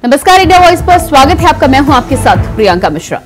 नमस्कार, India voice पर स्वागत है आपका। मैं हूं आपके साथ प्रियंका मिश्रा।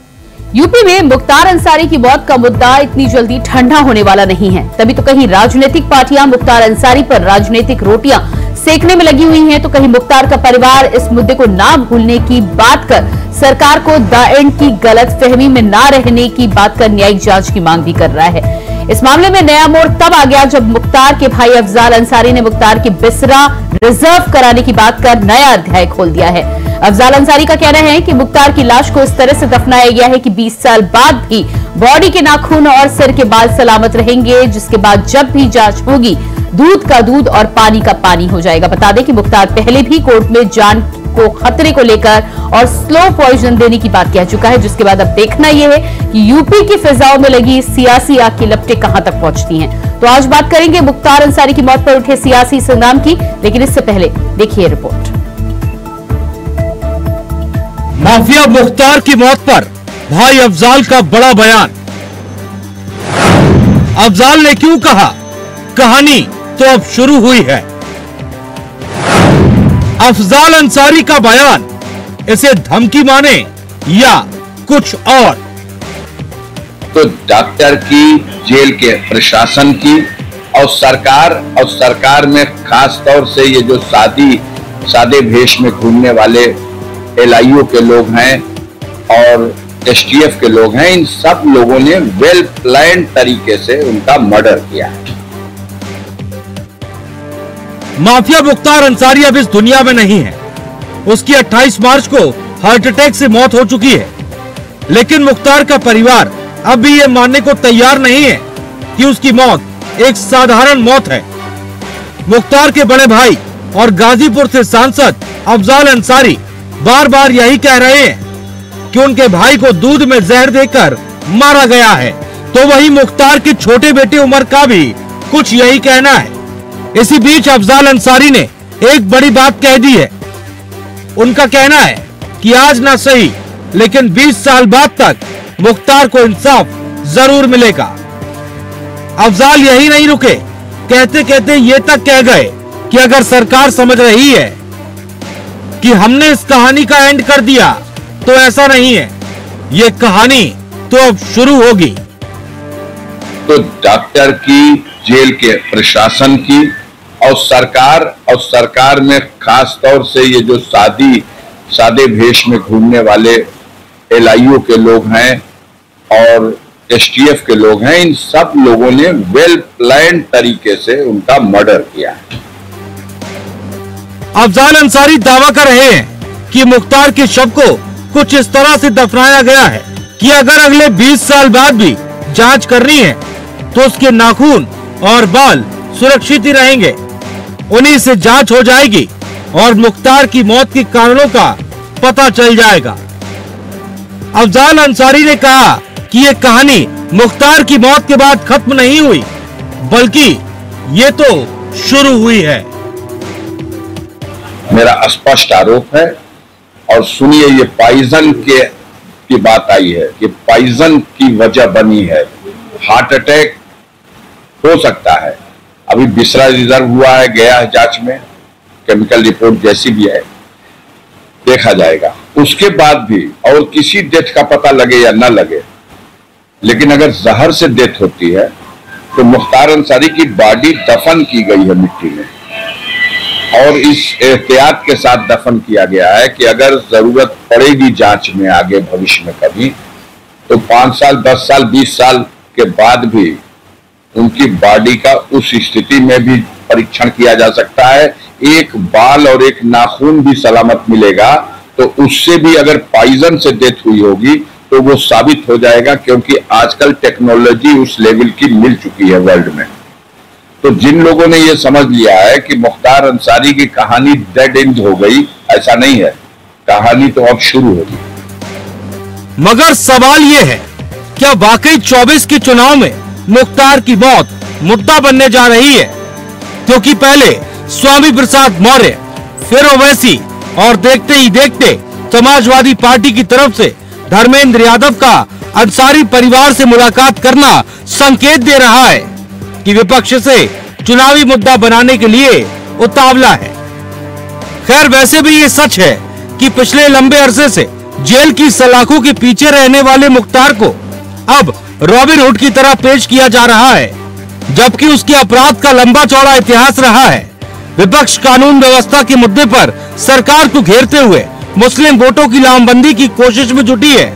यूपी में मुख्तार अंसारी की मौत का मुद्दा इतनी जल्दी ठंडा होने वाला नहीं है। तभी तो कहीं राजनीतिक पार्टियां मुख्तार अंसारी पर राजनीतिक रोटियां सेकने में लगी हुई हैं, तो कहीं मुख्तार का परिवार इस मुद्दे को ना भूलने की बात कर सरकार को द एंड की गलतफहमी में ना रहने की बात कर न्यायिक जांच की मांग भी कर रहा है। इस मामले में नया मोड़ तब आ गया जब मुख्तार के भाई अफजाल अंसारी ने मुख्तार की बिसरा रिजर्व कराने की बात कर नया अध्याय खोल दिया है। अफजाल अंसारी का कहना है कि मुख्तार की लाश को इस तरह से दफनाया गया है कि 20 साल बाद भी बॉडी के नाखून और सिर के बाल सलामत रहेंगे, जिसके बाद जब भी जांच होगी दूध का दूध और पानी का पानी हो जाएगा। बता दें कि मुख्तार पहले भी कोर्ट में जान को खतरे को लेकर और स्लो पॉइजन देने की बात कह चुका है, जिसके बाद अब देखना यह है कि यूपी की फिजाओं में लगी सियासी आग की लपटें कहां तक पहुंचती हैं। तो आज बात करेंगे मुख्तार अंसारी की मौत पर उठे सियासी संग्राम की, लेकिन इससे पहले देखिए रिपोर्ट। माफिया मुख्तार की मौत पर भाई अफजाल का बड़ा बयान। अफजाल ने क्यों कहा, कहानी तो अब शुरू हुई है। अफजाल अंसारी का बयान, इसे धमकी माने या कुछ और? तो डॉक्टर की, जेल के प्रशासन की और सरकार में खास तौर से ये जो सादे भेष में घूमने वाले LIO के लोग हैं और STF के लोग हैं, इन सब लोगों ने वेल प्लान तरीके से उनका मर्डर किया है। माफिया मुख्तार अंसारी अब इस दुनिया में नहीं है। उसकी 28 मार्च को हार्ट अटैक से मौत हो चुकी है, लेकिन मुख्तार का परिवार अब भी ये मानने को तैयार नहीं है कि उसकी मौत एक साधारण मौत है। मुख्तार के बड़े भाई और गाजीपुर से सांसद अफजाल अंसारी बार बार यही कह रहे हैं कि उनके भाई को दूध में जहर देकर मारा गया है, तो वही मुख्तार के छोटे बेटे उमर का भी कुछ यही कहना है। इसी बीच अफजाल अंसारी ने एक बड़ी बात कह दी है। उनका कहना है कि आज ना सही, लेकिन 20 साल बाद तक मुख्तार को इंसाफ जरूर मिलेगा। अफजाल यही नहीं रुके, कहते कहते ये तक कह गए कि अगर सरकार समझ रही है कि हमने इस कहानी का एंड कर दिया, तो ऐसा नहीं है, ये कहानी तो अब शुरू होगी। तो डॉक्टर की, जेल के प्रशासन की और सरकार में खास तौर से ये जो सादे भेष में घूमने वाले LIO के लोग हैं और STF के लोग हैं, इन सब लोगों ने वेल प्लान तरीके से उनका मर्डर किया है। अफजाल अंसारी दावा कर रहे हैं कि मुख्तार के शव को कुछ इस तरह से दफनाया गया है कि अगर अगले 20 साल बाद भी जांच करनी है तो उसके नाखून और बाल सुरक्षित ही रहेंगे। उन्हीं से जांच हो जाएगी और मुख्तार की मौत के कारणों का पता चल जाएगा। अफजाल अंसारी ने कहा कि ये कहानी मुख्तार की मौत के बाद खत्म नहीं हुई, बल्कि ये तो शुरू हुई है। मेरा स्पष्ट आरोप है, और सुनिए, ये पॉइजन की बात आई है कि पॉइजन की वजह बनी है। हार्ट अटैक हो सकता है, अभी बिसरा रिजर्व हुआ है, गया है जांच में, केमिकल रिपोर्ट जैसी भी है देखा जाएगा। उसके बाद भी और किसी डेथ का पता लगे या ना लगे, लेकिन अगर जहर से डेथ होती है तो मुख्तार अंसारी की बॉडी दफन की गई है मिट्टी में, और इस एहतियात के साथ दफन किया गया है कि अगर जरूरत पड़ेगी जांच में आगे भविष्य में कभी, तो 5 साल, 10 साल, 20 साल के बाद भी उनकी बॉडी का उस स्थिति में भी परीक्षण किया जा सकता है। एक बाल और एक नाखून भी सलामत मिलेगा, तो उससे भी अगर पॉइजन से डेथ हुई होगी तो वो साबित हो जाएगा, क्योंकि आजकल टेक्नोलॉजी उस लेवल की मिल चुकी है वर्ल्ड में। तो जिन लोगों ने ये समझ लिया है कि मुख्तार अंसारी की कहानी डेड एंड हो गई, ऐसा नहीं है, कहानी तो अब शुरू होगी। मगर सवाल ये है, क्या वाकई 24 के चुनाव में मुख्तार की मौत मुद्दा बनने जा रही है? क्योंकि पहले स्वामी प्रसाद मौर्य, फिर ओवैसी, और देखते ही देखते समाजवादी पार्टी की तरफ से धर्मेंद्र यादव का अंसारी परिवार से मुलाकात करना संकेत दे रहा है कि विपक्ष से चुनावी मुद्दा बनाने के लिए उतावला है। खैर, वैसे भी ये सच है कि पिछले लंबे अरसे से जेल की सलाखों के पीछे रहने वाले मुख्तार को अब रॉबिन हुड की तरह पेश किया जा रहा है, जबकि उसके अपराध का लंबा चौड़ा इतिहास रहा है। विपक्ष कानून व्यवस्था के मुद्दे पर सरकार को घेरते हुए मुस्लिम वोटों की लामबंदी की कोशिश में जुटी है।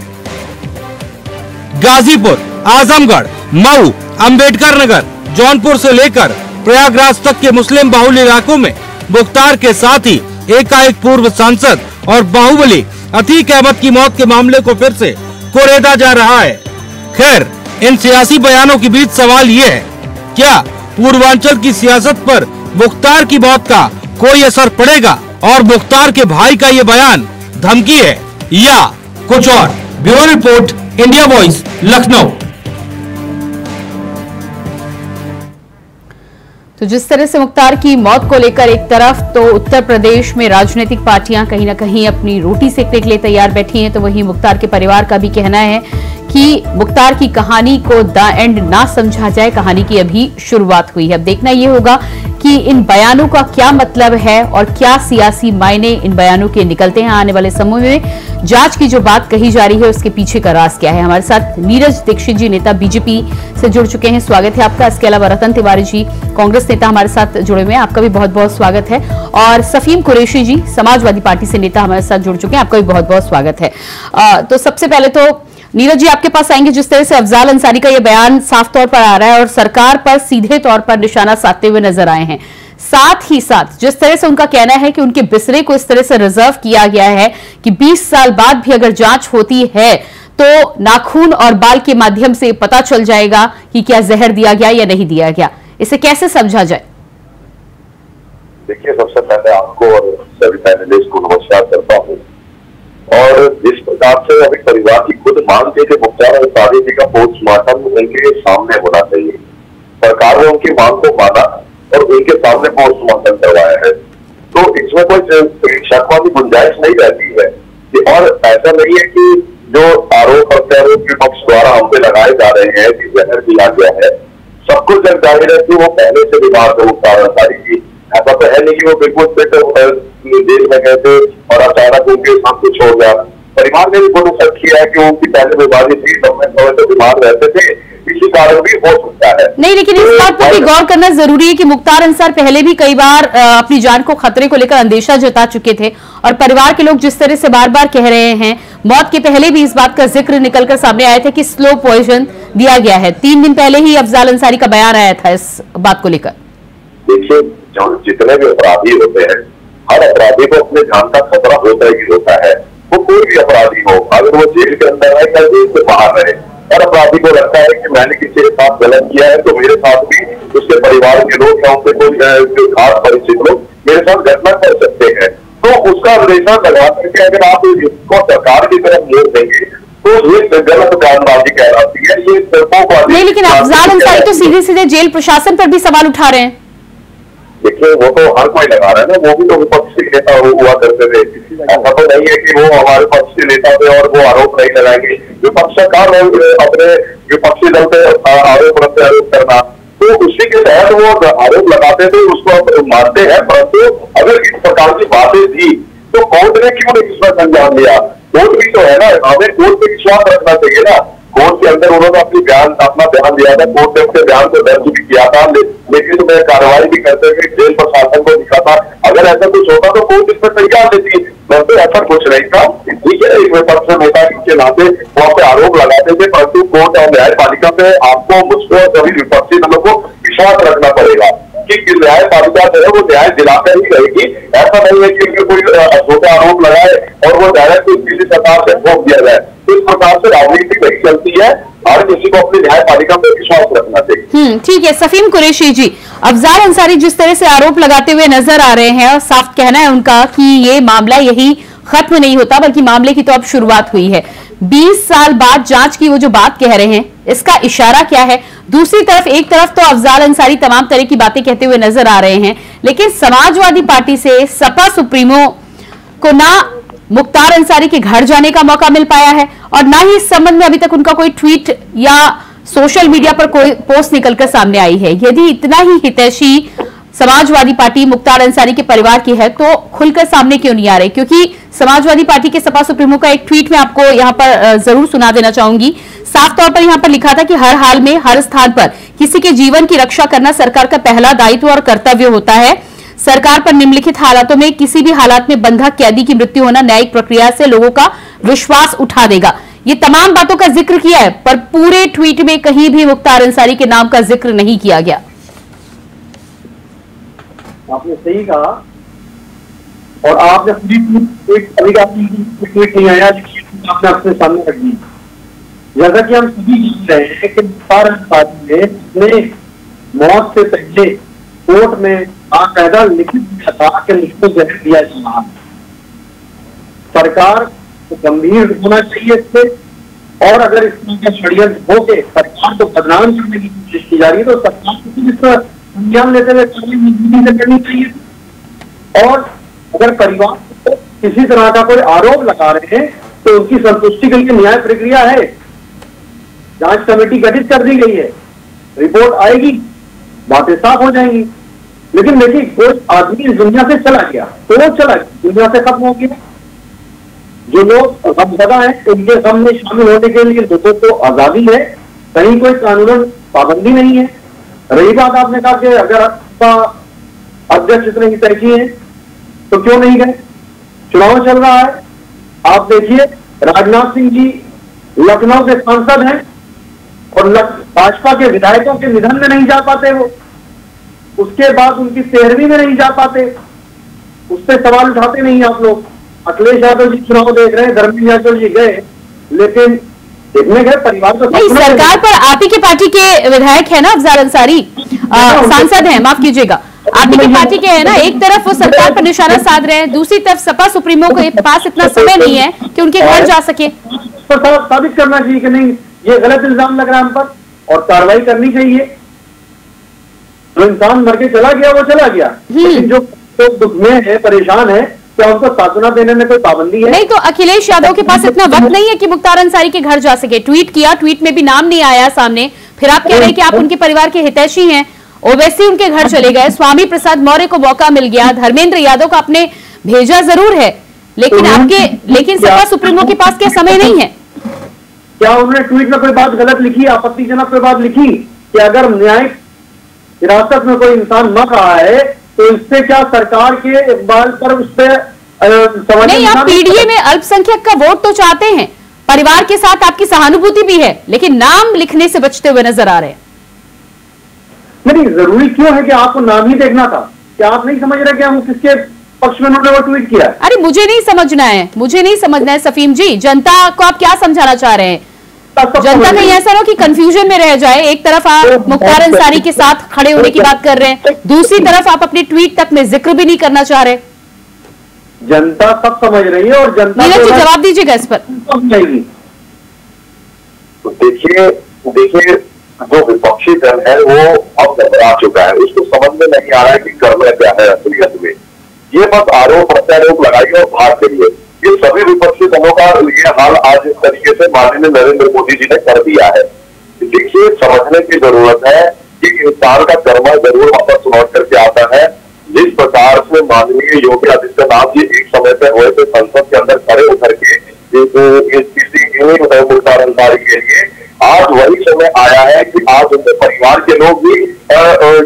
गाजीपुर, आजमगढ़, मऊ, अंबेडकर नगर, जौनपुर से लेकर प्रयागराज तक के मुस्लिम बाहुल्य इलाकों में मुख्तार के साथ ही एकाएक पूर्व सांसद और बाहुबली अतीक अहमद की मौत के मामले को फिर से कोरेदा जा रहा है। खैर, इन सियासी बयानों के बीच सवाल ये है, क्या पूर्वांचल की सियासत पर मुख्तार की मौत का कोई असर पड़ेगा और मुख्तार के भाई का ये बयान धमकी है या कुछ और? Bureau report, India voice, Lucknow. तो जिस तरह से मुख्तार की मौत को लेकर एक तरफ तो उत्तर प्रदेश में राजनीतिक पार्टियां कहीं ना कहीं अपनी रोटी सेकने के लिए तैयार बैठी हैं, तो वहीं मुख्तार के परिवार का भी कहना है कि मुख्तार की कहानी को द एंड ना समझा जाए, कहानी की अभी शुरुआत हुई है। अब देखना यह होगा कि इन बयानों का क्या मतलब है और क्या सियासी मायने इन बयानों के निकलते हैं आने वाले समय में। जांच की जो बात कही जा रही है उसके पीछे का राज क्या है? हमारे साथ नीरज दीक्षित जी, नेता बीजेपी से जुड़ चुके हैं, स्वागत है आपका। इसके अलावा रतन तिवारी जी, कांग्रेस नेता, हमारे साथ जुड़े हुए हैं, आपका भी बहुत बहुत स्वागत है। और सफीम कुरैशी जी, समाजवादी पार्टी से नेता, हमारे साथ जुड़ चुके हैं, आपका भी बहुत बहुत स्वागत है। तो सबसे पहले तो नीरज जी आपके पास आएंगे। जिस तरह से अफजाल अंसारी का यह बयान साफ तौर पर आ रहा है और सरकार पर सीधे तौर पर निशाना साधते हुए नजर आए हैं, साथ ही साथ जिस तरह से उनका कहना है कि उनके बिस्तर को इस तरह से रिजर्व किया गया है कि 20 साल बाद भी अगर जांच होती है तो नाखून और बाल के माध्यम से पता चल जाएगा कि क्या जहर दिया गया या नहीं दिया गया, इसे कैसे समझा जाए? देखिए, सबसे पहले आपको और सभी पैनलिस्ट को नमस्कार करता हूँ। और जिस प्रकार से अभी परिवार की खुद मांग थी कि मुख्तार अंसारी जी का पोस्टमार्टम उनके सामने होना चाहिए, सरकार ने उनकी मांग को माना और उनके सामने पोस्टमार्टम करवाया है, तो इसमें कोई शक वाली गुंजाइश नहीं रहती है। और ऐसा नहीं है कि जो आरोप प्रत्यारोप के पक्ष द्वारा हम पे लगाए जा रहे हैं कि जहर दिया गया है, सब कुछ जब जाहिर है कि वो पहले से बीमार थे मुख्तार अंसारी जी। ऐसा तो है नहीं कि वो बिल्कुल फिट जेल में गए थे और अचानक उनके सब कुछ हो गया। परिवार ने भी बहुत शक किया है कि उनकी पहले बीमारी थी, तब में थोड़े से बीमार रहते थे, इसी कारण भी हो सकता है। नहीं, लेकिन इस बात पर भी गौर करना जरूरी है कि मुख्तार अंसार पहले भी कई बार अपनी जान को खतरे को लेकर अंदेशा जता चुके थे और परिवार के लोग जिस तरह से बार बार कह रहे हैं, मौत के पहले भी इस बात का जिक्र निकलकर सामने आया था कि स्लो पॉइजन दिया गया है। 3 दिन पहले ही अफजाल अंसारी का बयान आया था इस बात को लेकर। देखिए, जितने भी अपराधी होते हैं, हर अपराधी को अपने जान का खतरा होता ही होता है। वो कोई भी अपराधी हो, अगर वो जेल के अंदर है या जेल से बाहर रहे, हर अपराधी को लगता है कि मैंने किसी के साथ गलत किया है तो मेरे साथ भी उसके परिवार के लोग या उनके कोई खास परिचित लोग मेरे साथ घटना कर सकते हैं। तो उसका अंदेशा लगा करके अगर आप इसको सरकार की तरफ मोड़ देंगे तो ये गलत बयानबाजी कहलाती है, ये नहीं। लेकिन अफजाल अंसारी तो सीधे सीधे जेल प्रशासन पर भी सवाल उठा रहे हैं। देखिए, वो तो हर कोई लगा रहा है ना, वो भी तो विपक्ष के नेता हुआ करते थे। ऐसा तो नहीं है कि वो हमारे पक्ष के नेता थे और वो आरोप नहीं लगाएंगे। विपक्ष का काम अपने विपक्षी दल पे आरोप प्रत्यारोप करना, तो उसी के तहत वो आरोप लगाते थे, उसको मानते हैं। परंतु अगर इस प्रकार की बातें थी तो कोर्ट ने क्यों नहीं इसमें संज्ञान लिया? कोर्ट भी तो है ना, हमें कोर्ट पे विश्वास रखना चाहिए ना। कोर्ट के अंदर उन्होंने अपना बयान दिया था, कोर्ट ने अपने बयान को दर्ज भी किया था, लेकिन मैं कार्रवाई भी करते हुए जेल प्रशासन को दिखा था। अगर ऐसा कुछ होता तो कोर्ट इसमें तैयार लेती, परंतु ऐसा कुछ नहीं था। ठीक है, एक विपक्ष नेता के नाते वहां पे आरोप लगाते थे, परंतु कोर्ट और न्यायपालिका पे आपको, मुझको और सभी विपक्षी दलों को विश्वास रखना पड़ेगा कि न्यायपालिका जो है वो न्याय दिलाकर ही रहेगी। ऐसा नहीं है कि कोई छोटा आरोप लगाए और वो डायरेक्ट किसी सरकार से ठोक दिया जाए। इस प्रकार से राजनीति नहीं चलती है, हर किसी को अपनी न्यायपालिका पर विश्वास रखना चाहिए। ठीक है। सफीम कुरैशी जी, अफजाल अंसारी जिस तरह से आरोप लगाते हुए नजर आ रहे हैं और साफ कहना है उनका कि ये मामला यही खत्म नहीं होता बल्कि मामले की तो अब शुरुआत हुई है। 20 साल बाद जांच की वो जो बात कह रहे हैं, इसका इशारा क्या है? दूसरी तरफ, एक तरफ तो अफजाल अंसारी तमाम तरह की बातें कहते हुए नजर आ रहे हैं, लेकिन समाजवादी पार्टी से सपा सुप्रीमो को ना मुख्तार अंसारी के घर जाने का मौका मिल पाया है और ना ही इस संबंध में अभी तक उनका कोई ट्वीट या सोशल मीडिया पर कोई पोस्ट निकलकर सामने आई है। यदि इतना ही हितैषी समाजवादी पार्टी मुख्तार अंसारी के परिवार की है, तो खुलकर सामने क्यों नहीं आ रहे? क्योंकि समाजवादी पार्टी के सपा सुप्रीमो का एक ट्वीट में आपको यहां पर जरूर सुना देना चाहूंगी। साफ तौर पर यहां पर लिखा था कि हर हाल में, हर स्थान पर किसी के जीवन की रक्षा करना सरकार का पहला दायित्व और कर्तव्य होता है। सरकार पर निम्नलिखित हालातों में किसी भी हालात में बंधक कैदी की मृत्यु होना न्यायिक प्रक्रिया से लोगों का विश्वास उठा देगा। ये तमाम बातों का जिक्र किया है, पर पूरे ट्वीट में कहीं भी मुख्तार अंसारी के नाम का जिक्र नहीं किया गया। आपने सही कहा, और आपने ट्वीट नहीं आया, आपने अपने सामने रख दी। जैसा कि हम सभी जान रहे हैं कि मुख्तार अंसारी ने मौत से पहले कोर्ट में बाकायदा लिखित दिया था कि मुझको जहर दिया जा रहा है। सरकार को गंभीर होना चाहिए इससे, और अगर इसमें षड्यंत्र हो के सरकार को बदनाम करने की कोशिश की जा रही है तो सरकार को इसका संज्ञान लेते हुए मजबूती से करनी चाहिए। और अगर परिवार को किसी तरह का कोई आरोप लगा रहे हैं तो उनकी संतुष्टि के लिए न्याय प्रक्रिया है। जांच कमेटी गठित कर दी गई है, रिपोर्ट आएगी, बातें साफ हो जाएंगी। लेकिन देखिए, कोई आदमी इस दुनिया से चला गया तो वो चला गया, दुनिया से खत्म हो गया। जो लोग गमज़दा हैं उनके गम में शामिल होने के लिए लोगों को आजादी है, कहीं कोई कानूनन पाबंदी नहीं है। रही बात, आपने कहा कि अगर आपका अध्यक्ष इतने ही तय किए हैं तो क्यों नहीं गए? चुनाव चल रहा है, आप देखिए राजनाथ सिंह जी लखनऊ के सांसद हैं और भाजपा के विधायकों के निधन में नहीं जा पाते, वो उसके बाद उनकी 13वीं में नहीं जा पाते, उस पर सवाल उठाते नहीं आप लोग। अखिलेश यादव जी चुनाव देख रहे हैं, धर्मेंद्र यादव जी गए, लेकिन देखने गए परिवार को नहीं। सरकार पर आप ही की पार्टी के विधायक है ना अफजल अंसारी, सांसद हैं, माफ कीजिएगा, आप ही की पार्टी के है ना। एक तरफ वो सरकार पर निशाना साध रहे हैं, दूसरी तरफ सपा सुप्रीमो के पास इतना समय नहीं है कि उनके घर जा सके। तो साबित करना चाहिए कि नहीं, ये गलत इल्जाम लग रहा है हम पर और कार्रवाई करनी चाहिए। जो इंसान मर के चला गया वो चला गया, लेकिन जो दुख में है, परेशान है, क्या उनको सांत्वना देने में कोई पाबंदी है? नहीं, तो अखिलेश यादव के पास इतना वक्त नहीं है कि मुख्तार अंसारी के घर जा सके। ट्वीट किया, ट्वीट में भी नाम नहीं आया सामने, फिर आप कह रहे हैं कि आप उनके परिवार के हितैषी हैं। ओवैसी उनके घर चले गए, स्वामी प्रसाद मौर्य को मौका मिल गया, धर्मेंद्र यादव को आपने भेजा जरूर है, लेकिन सपा सुप्रीमो के पास क्या समय नहीं है? क्या उन्होंने ट्वीट में कोई बात गलत लिखी, आपत्तिजनक कोई बात लिखी कि अगर न्यायिक हिरासत में कोई इंसान मर रहा है तो इससे क्या सरकार के इकबाल पर उससे नहीं? आप पीडीए में अल्पसंख्यक का वोट तो चाहते हैं, परिवार के साथ आपकी सहानुभूति भी है, लेकिन नाम लिखने से बचते हुए नजर आ रहे हैं। नहीं, जरूरी क्यों है कि आपको नाम ही देखना था? क्या आप नहीं समझ रहे क्या हम किसके पक्ष में उन्होंने वो ट्वीट किया? अरे मुझे नहीं समझना है, मुझे नहीं समझना है सफीम जी। जनता को आप क्या समझाना चाह रहे हैं? जनता कहीं ऐसा ना कि कंफ्यूजन में रह जाए। एक तरफ आप मुख्तार अंसारी के साथ खड़े होने की बात कर रहे हैं, दूसरी तरफ आप अपने ट्वीट तक में जिक्र भी नहीं करना चाह रहे। जनता सब समझ रही है और जनता नीरज जी जवाब दीजिएगा इस पर। देखिए जो विपक्षी दल है वो अब घबरा चुका है, उसको समझ में नहीं आ रहा है कि करना क्या है असलियत में। ये बस आरोप प्रत्यारोप लगाई और भाग के लिए ये सभी विपक्षी दलों का ये हाल आज इस तरीके से माननीय नरेंद्र मोदी जी ने कर दिया है। देखिए, समझने की जरूरत है कि इंसान का कर्म जरूर वापस लौट करके आता है। जिस प्रकार से माननीय योगी आदित्यनाथ जी एक समय पे हुए थे संसद के अंदर खड़े उतर के मुख्तार अंसारी के लिए, आज वही समय आया है कि आज उनके परिवार के लोग भी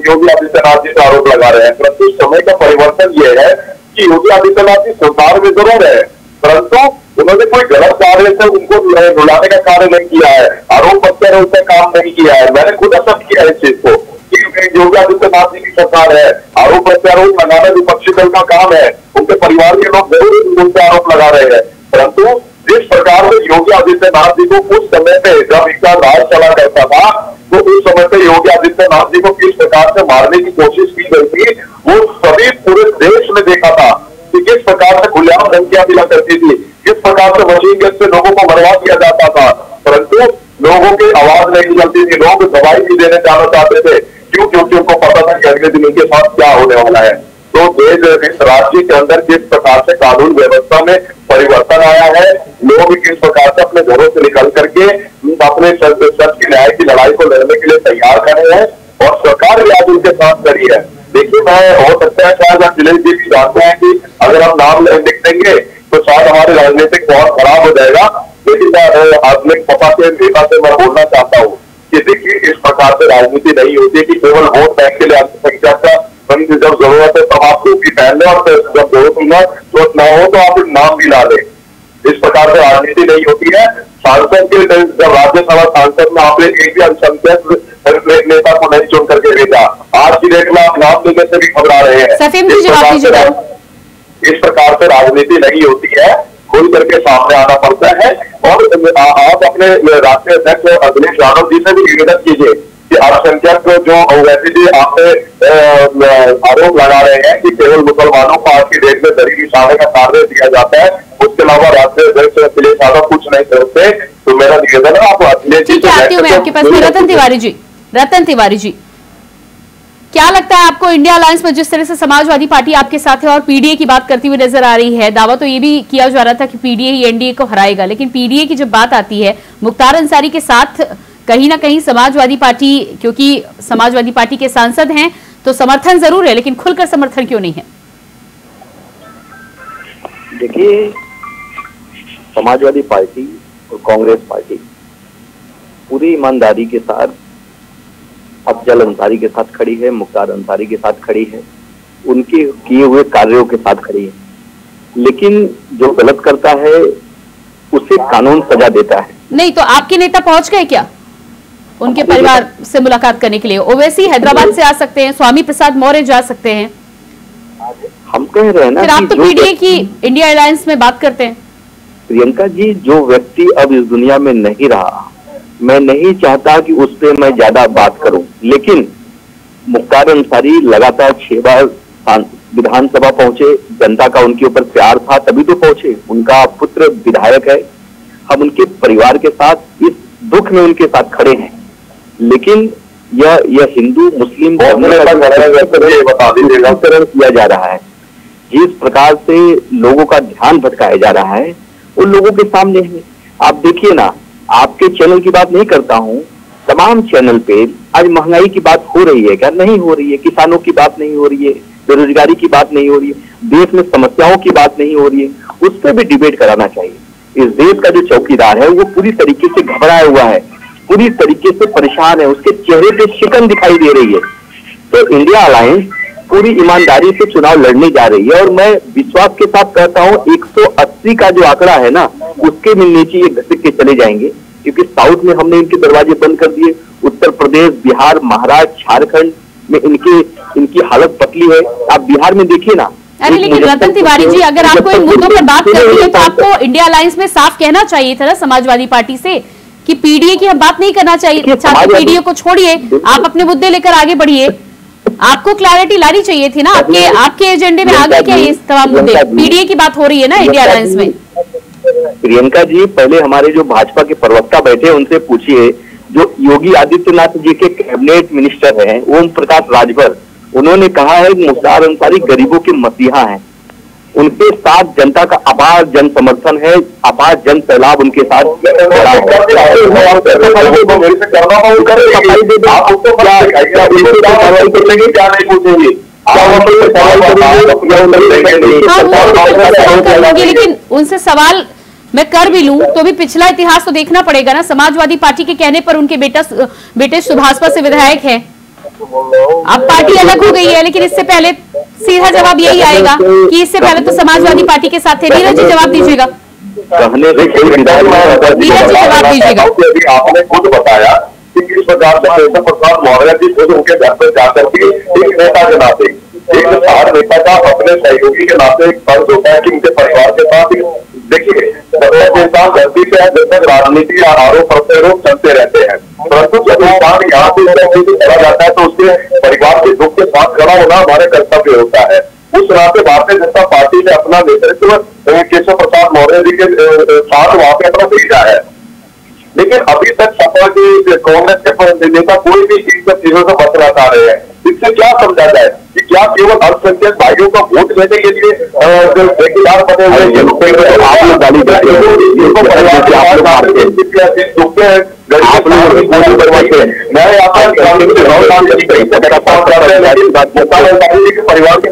योगी आदित्यनाथ जी पर आरोप लगा रहे हैं। परंतु समय का परिवर्तन ये है कि योगी आदित्यनाथ जी सरकार में जरूर है, परंतु उन्होंने कोई गलत कार्य से उनको रुलाने का कार्य नहीं किया है, आरोप प्रत्यारोप का काम नहीं किया है। मैंने खुद असर किया है इस चीज को कि योगी आदित्यनाथ जी की सरकार है, आरोप प्रत्यारोप लगाना विपक्षी दल का काम है, उनके परिवार के लोग जरूर उन पर आरोप लगा रहे हैं। परंतु जिस प्रकार से योगी आदित्यनाथ जी को उस समय पे जब इसका राज चला करता था तो उस समय पे योगी आदित्यनाथ जी को किस प्रकार से मारने की कोशिश की गई थी, वो सभी पूरे देश में देखा था कि किस प्रकार से खुलेआम धमकियां मिला करती थी, किस प्रकार से मशीन गन से लोगों को मरवा दिया जाता था, परंतु लोगों की आवाज नहीं निकलती थी, लोग दवाई भी देने जाना चाहते थे। क्यों? क्योंकि उनको पता था कि अगले दिन उनके साथ क्या होने वाला है। तो देश इस राज्य के अंदर किस प्रकार से कानून व्यवस्था में परिवर्तन आया है, लोग किस प्रकार से अपने घरों से निकल करके अपने सच की न्याय की लड़ाई को लड़ने के लिए तैयार खड़े हैं और सरकार भी आज उनके साथ खड़ी है। देखिए, मैं हो सकता है शायद अखिलेश जी भी जानते हैं कि अगर हम नाम लिख देंगे तो शायद हमारी राजनीतिक बहुत खराब हो जाएगा। लेकिन मैं अपने पापा के नेता से मैं बोलना चाहता हूँ कि देखिए, इस प्रकार से राजनीति नहीं होती कि केवल वोट बैंक के लिए अल्पसंख्यक का जब जरूरत है तब आप टोपी पहन लें और जब जरूरत ना हो तो आप नाम भी ला लें। इस प्रकार से राजनीति नहीं होती है। सांसद के जब राज्यसभा सांसद में आपने एक भी अल्पसंख्यक नेता को नहीं चुन करके भेजा, आज की डेट में आप नाम देने से भी घबरा रहे हैं। इस प्रकार से राजनीति नहीं होती है, खुल करके सामने आना पड़ता है। और आप अपने राष्ट्रीय अध्यक्ष अखिलेश यादव जी से भी निवेदन कीजिए कि अल्पसंख्यक जो वैसे भी आपने आरोप लगा रहे हैं कि केवल मुसलमानों को आज की डेट में गरीबी सामने का कार्य दिया जाता है, उसके अलावा राष्ट्रीय अध्यक्ष अखिलेश यादव कुछ नहीं करते, तो मेरा निवेदन है आप अखिलेश जी। ठीक है, आती हूँ मैं आपके पास में। रतन तिवारी जी, क्या लगता है आपको इंडिया अलायंस में जिस तरह से समाजवादी पार्टी आपके साथ है और पीडीए की बात करती हुई नजर आ रही है, दावा तो ये भी किया जा रहा था कि पीडीए ही एनडीए को हराएगा, लेकिन पीडीए की जब बात आती है मुख्तार अंसारी के साथ कहीं ना कहीं समाजवादी पार्टी, क्योंकि समाजवादी पार्टी के सांसद हैं तो समर्थन जरूर है, लेकिन खुलकर समर्थन क्यों नहीं है? देखिए, समाजवादी पार्टी और कांग्रेस पार्टी पूरी ईमानदारी के साथ अफजल अंसारी के साथ खड़ी है, मुख्तार अंसारी के साथ खड़ी है, उनके किए हुए कार्यों के साथ खड़ी है। लेकिन जो गलत करता है उसे कानून सजा देता है। नहीं तो आपके नेता पहुंच गए क्या उनके परिवार से मुलाकात करने के लिए? ओवैसी हैदराबाद से आ सकते हैं, स्वामी प्रसाद मौर्य जा सकते हैं। हम कह रहे हैं ना, फिर आप तो पीडीए की इंडिया अलायंस में बात करते हैं। प्रियंका जी, जो व्यक्ति अब इस दुनिया में नहीं रहा, मैं नहीं चाहता कि उस पर मैं ज्यादा बात करूं, लेकिन मुख्तार अंसारी लगातार 6 बार विधानसभा पहुंचे, जनता का उनके ऊपर प्यार था तभी तो पहुंचे। उनका पुत्र विधायक है, हम उनके परिवार के साथ इस दुख में उनके साथ खड़े हैं। लेकिन यह हिंदू मुस्लिम किया जा रहा है, जिस प्रकार से लोगों का ध्यान भटकाया जा रहा है वो लोगों के सामने है। आप देखिए ना, आपके चैनल की बात नहीं करता हूं, तमाम चैनल पे आज महंगाई की बात हो रही है क्या? नहीं हो रही है। किसानों की बात नहीं हो रही है, बेरोजगारी की बात नहीं हो रही है, देश में समस्याओं की बात नहीं हो रही है, उस पर भी डिबेट कराना चाहिए। इस देश का जो चौकीदार है वो पूरी तरीके से घबराया हुआ है, पूरी तरीके से परेशान है, उसके चेहरे पे शिकन दिखाई दे रही है। तो इंडिया अलायंस पूरी ईमानदारी से चुनाव लड़ने जा रही है और मैं विश्वास के साथ कहता हूं 180 का जो आंकड़ा है ना, उसके भी नीचे ये घसक के चले जाएंगे, क्योंकि साउथ में हमने इनके दरवाजे बंद कर दिए। उत्तर प्रदेश, बिहार, महाराष्ट्र, झारखंड में इनकी हालत पतली है। आप बिहार में देखिए ना। अरे लेकिन रतन तिवारी जी, अगर आपको इन मुद्दों पर बात करनी है तो आपको इंडिया अलायंस में साफ कहना चाहिए था ना समाजवादी पार्टी से कि पीडीए की हम बात नहीं करना चाहिए। छात्र पीडीए को छोड़िए, आप अपने मुद्दे लेकर आगे बढ़िए। आपको क्लैरिटी लानी चाहिए थी ना। आपके एजेंडे में आ गए क्या ये तमाम मुद्दे? पीडीए की बात हो रही है ना इंडिया अलायंस में। प्रियंका जी, पहले हमारे जो भाजपा के प्रवक्ता बैठे उनसे पूछिए, जो योगी आदित्यनाथ जी के कैबिनेट मिनिस्टर हैं ओम प्रकाश राजभर, उन्होंने कहा है कि मुख्तार अंसारी गरीबों के मसीहा हैं। उनके साथ जनता का अपार जन समर्थन है, अपार जन सैलाब उनके साथ लेकिन उनसे सवाल मैं कर भी लूं तो भी पिछला इतिहास तो देखना पड़ेगा ना। समाजवादी पार्टी के कहने पर उनके बेटे सुभाषपा से विधायक है। अब पार्टी अलग हो गई है, लेकिन इससे पहले सीधा जवाब यही आएगा कि इससे पहले तो समाजवादी पार्टी के साथ थे। नीरज जी जवाब दीजिएगा। नीरज जी जवाब दीजिएगा। आपने खुद बताया कि किस प्रकार से केशव प्रसाद मौर्य जी खुद उनके घर पर जाकर के एक नेता के नाते, एक स्टार नेता का अपने सहयोगी के नाते एक फर्ज होता है कि उनके परिवार के साथ देखिए इंसान धरती पे है, जब तक राजनीति या आरोप प्रत्यारोप चलते रहते हैं, परंतु जब इंसान यहाँ से राजनीति चला जाता है तो उसके परिवार के दुख के साथ खड़ा होना हमारे कर्तव्य होता है। उस नाते भारतीय जनता पार्टी ने अपना नेतृत्व केशव प्रसाद मौर्य जी के साथ वहां पे अपना भेजा है। लेकिन अभी तक सपा के कांग्रेस के नेता कोई भी इन सब चीजों से बचना चाह रहे हैं। इससे क्या समझा जाए कि क्या केवल अल्पसंख्यक भाइयों का वोट लेने के लिए जो ठेकेदार बने हुए आप लोग मैं यहाँ पर परिवार के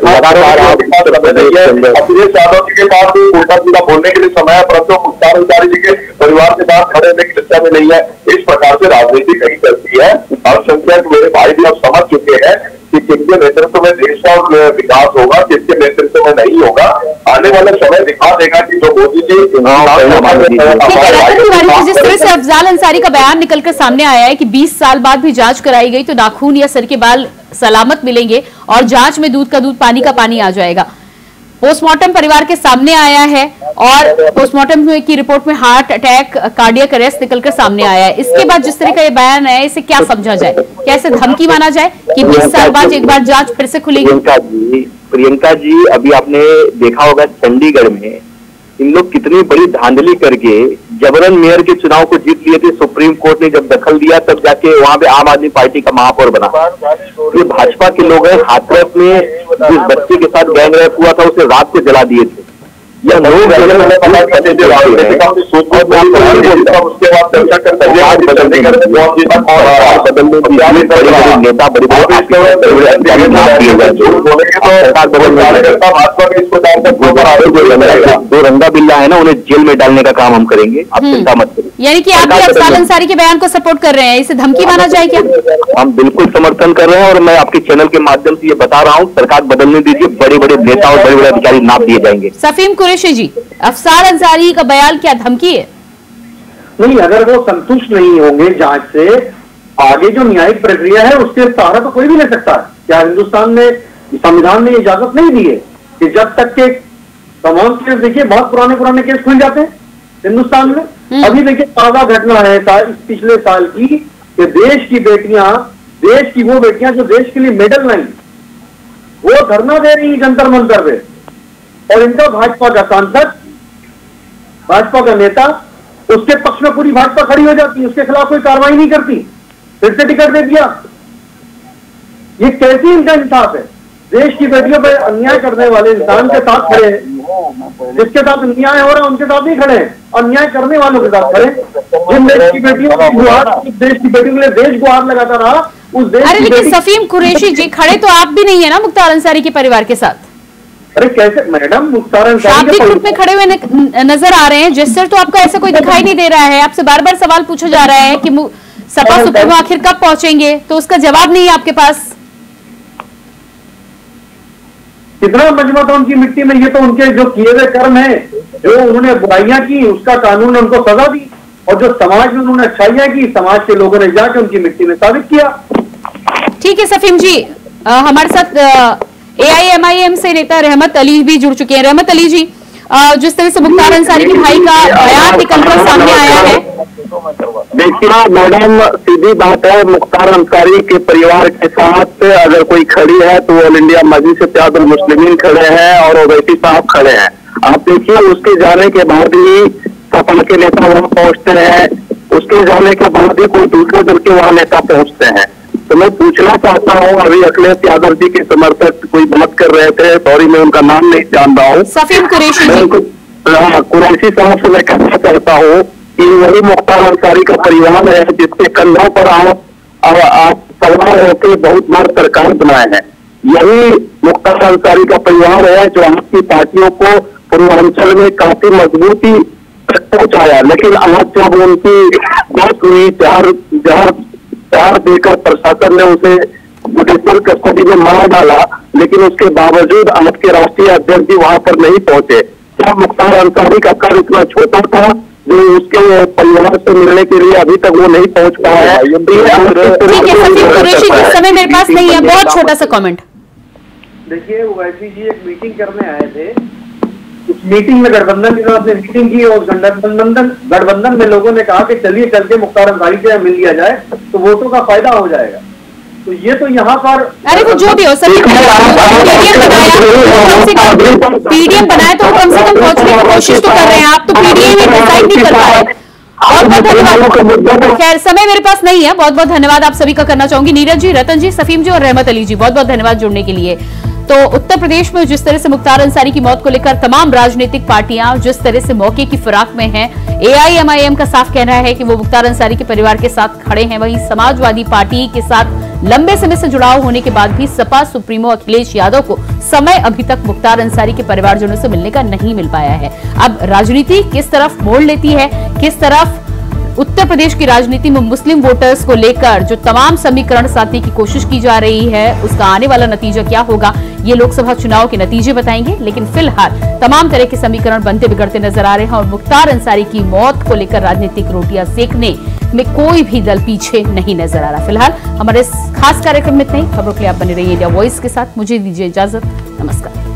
अखिलेश यादव जी के साथ उल्टा सीधा बोलने के लिए समय, परंतु मुख्तार अंसारी जी के परिवार के साथ खड़े होने की चर्चा में नहीं है। इस प्रकार से राजनीति कहीं चलती है। अल्पसंख्यक मेरे भाई भी अब समझ चुके हैं कि किसके नेतृत्व में देश का विकास होगा, किसके नेतृत्व में नहीं होगा। आने वाला समय दिखा देगा कि जो मोदी जी जिस तरह से अफजाल अंसारी का बयान निकलकर सामने आया है कि 20 साल बाद भी जांच कराई गई तो नाखून या सर के बाल सलामत मिलेंगे और जांच में दूध का दूध पानी का पानी आ जाएगा। पोस्टमार्टम परिवार के सामने आया है और पोस्टमार्टम की रिपोर्ट में हार्ट अटैक, कार्डियक अरेस्ट निकलकर सामने आया है। इसके बाद जिस तरह का ये बयान है, इसे क्या समझा जाए? कैसे धमकी माना जाए कि 20 साल बाद एक बार जांच फिर से खुलेगी? प्रियंका जी, अभी आपने देखा होगा चंडीगढ़ में इन लोग कितनी बड़ी धांधली करके जबरन मेयर के चुनाव को जीत लिए थे। सुप्रीम कोर्ट ने जब दखल दिया तब जाके वहां पे आम आदमी पार्टी का महापौर बना। ये भाजपा के लोग हैं। हाथरस में जिस बच्चे के साथ गैंग रेप हुआ था उसे रात को जला दिए थे। यह लोग उसके बाद चर्चा करते जो रंगा बिल्ला है ना, उन्हें जेल में डालने का काम हम करेंगे, आप चिंता मत करिए। यानी कि आप भी अफजाल अंसारी के बयान को सपोर्ट कर रहे हैं, इसे धमकी माना जाए क्या? हम बिल्कुल समर्थन कर रहे हैं और मैं आपके चैनल के माध्यम से ये बता रहा हूँ, सरकार बदलने दीजिए, बड़े बड़े नेता और बड़े बड़े अधिकारी नाप दिए जाएंगे। सफीम कुरैशी जी, अफजाल अंसारी का बयान क्या धमकी है? नहीं, अगर वो संतुष्ट नहीं होंगे जांच से, आगे जो न्यायिक प्रक्रिया है उसके सहारा तो कोई भी ले सकता है। क्या हिंदुस्तान में संविधान ने इजाजत नहीं दी है कि जब तक के तमाम केस, देखिए बहुत पुराने केस खुल जाते हैं हिंदुस्तान में। अभी देखिए ताजा घटना है पिछले साल की कि देश की बेटियां, देश की वो बेटियां जो देश के लिए मेडल लाई, वो धरना दे रही जंतर मंतर पे, और इनका भाजपा का सांसद, भाजपा का नेता, उसके पक्ष में पूरी भाजपा खड़ी हो जाती है, उसके खिलाफ कोई कार्रवाई नहीं करती, फिर से टिकट दे दिया। ये कैसी इनका इंसाफ है? देश की बेटियों पर अन्याय करने वाले इंसान के साथ खड़े हैं, जिसके साथ अन्याय हो रहा है उनके साथ नहीं खड़े हैं, अन्याय करने वालों के साथ खड़े। जिन देश की बेटियों की गुहार, देश की बेटियों के लिए देश गुहार लगाता रहा, उस देश। अरे लेकिन सफीम कुरैशी जी, खड़े तो आप भी नहीं है ना मुख्तार अंसारी के परिवार के साथ? अरे कैसे मैडम, मुख्तार अंसारी शाब्दिक रूप में खड़े हुए नजर आ रहे हैं, जेस्चर तो आपका ऐसा कोई दिखाई नहीं दे रहा है। आपसे बार बार सवाल पूछा जा रहा है कि सपा सुप्रीमो आखिर कब पहुंचेंगे, तो उसका जवाब नहीं है आपके पास। कितना मजबूत था उनकी मिट्टी में, ये तो उनके जो किए हुए कर्म है, जो उन्होंने बुराइयां की उसका कानून ने उनको सजा दी, और जो समाज में उन्होंने अच्छाइयां की, समाज के लोगों ने जाके उनकी मिट्टी में साबित किया। ठीक है सफीम जी, हमारे साथ AIMIM से नेता रहमत अली भी जुड़ चुके हैं। रहमत अली जी, जिस तरह से मुख्तार अंसारी के भाई का बयान निकलकर सामने आया है। देखिए मैडम, सीधी बात है, मुख्तार अंसारी के परिवार के साथ अगर कोई खड़ी है तो ऑल इंडिया मजलिस इत्तेहादुल मुस्लिमीन खड़े हैं और ओवैसी साहब खड़े हैं। आप देखिए, उसके जाने के बाद ही सपा के नेता वहां पहुंचते हैं, उसके जाने के बाद ही कोई दूसरे दल के वहां नेता पहुंचते हैं। तो मैं पूछना चाहता हूँ, अभी अखिलेश यादव जी के समर्थक कोई बात कर रहे थे, सॉरी मैं उनका नाम नहीं जान रहा हूँ, सफीम कुरैशी कुरैशी साहब से मैं कहना चाहता हूँ कि वही मुख्तार अंसारी का परिवार है जिसके कंधों पर आप सवार होकर बहुत बार सरकार बनाए हैं। यही मुख्तार अंसारी का परिवार है जो आपकी पार्टियों को पूर्वांचल में काफी मजबूती तक पहुंचाया, लेकिन आज जब उनकी बात हुई, चार देकर प्रशासन ने उसे जुडिशियल कस्टडी में मार डाला, लेकिन उसके बावजूद आपके राष्ट्रीय अध्यक्ष जी वहां पर नहीं पहुंचे। क्या मुख्तार अंसारी का कर इतना छोटा था जो उसके परिवार से मिलने के लिए अभी तक वो नहीं पहुंच पाया है? ठीक है सफीम कुरैशी जी, समय मेरे पास नहीं है, बहुत छोटा सा कमेंट। देखिए, ओवैसी जी एक मीटिंग करने आए थे, उस मीटिंग में गठबंधन के साथ मीटिंग की, और गठबंधन में लोगों ने कहा कि चलिए चल के मुख्तार अंसारी से मिल लिया जाए तो वोटों का फायदा हो जाएगा। तो ये तो यहाँ पर, अरे वो जो भी हो सर, पीडीएम बनाया तो कम से कम पहुंचने की कोशिश तो कर रहे हैं, आप तो पीडीएम ही डिसाइड नहीं कर पाए। बहुत बहुत धन्यवाद। खैर समय मेरे पास नहीं है, बहुत बहुत धन्यवाद आप सभी का करना चाहूंगी। नीरज जी, रतन जी, सफीम जी और रहमत अली जी, बहुत बहुत धन्यवाद जुड़ने के लिए। तो उत्तर प्रदेश में जिस तरह से मुख्तार अंसारी की मौत को लेकर तमाम राजनीतिक पार्टियां जिस तरह से मौके की फिराक में हैं, एआईएमआईएम का साफ कहना है कि वो मुख्तार अंसारी के परिवार के साथ खड़े हैं। वहीं समाजवादी पार्टी के साथ लंबे समय से जुड़ाव होने के बाद भी सपा सुप्रीमो अखिलेश यादव को समय अभी तक मुख्तार अंसारी के परिवारजनों से मिलने का नहीं मिल पाया है। अब राजनीति किस तरफ मोड़ लेती है, किस तरफ उत्तर प्रदेश की राजनीति में मुस्लिम वोटर्स को लेकर जो तमाम समीकरण साधने की कोशिश की जा रही है, उसका आने वाला नतीजा क्या होगा, ये लोकसभा चुनाव के नतीजे बताएंगे। लेकिन फिलहाल तमाम तरह के समीकरण बनते बिगड़ते नजर आ रहे हैं और मुख्तार अंसारी की मौत को लेकर राजनीतिक रोटियां सेकने में कोई भी दल पीछे नहीं नजर आ रहा। फिलहाल हमारे इस खास कार्यक्रम में इतना ही। खबरों के लिए आप बने रहिए इंडिया वॉइस के साथ। मुझे दीजिए इजाजत। नमस्कार।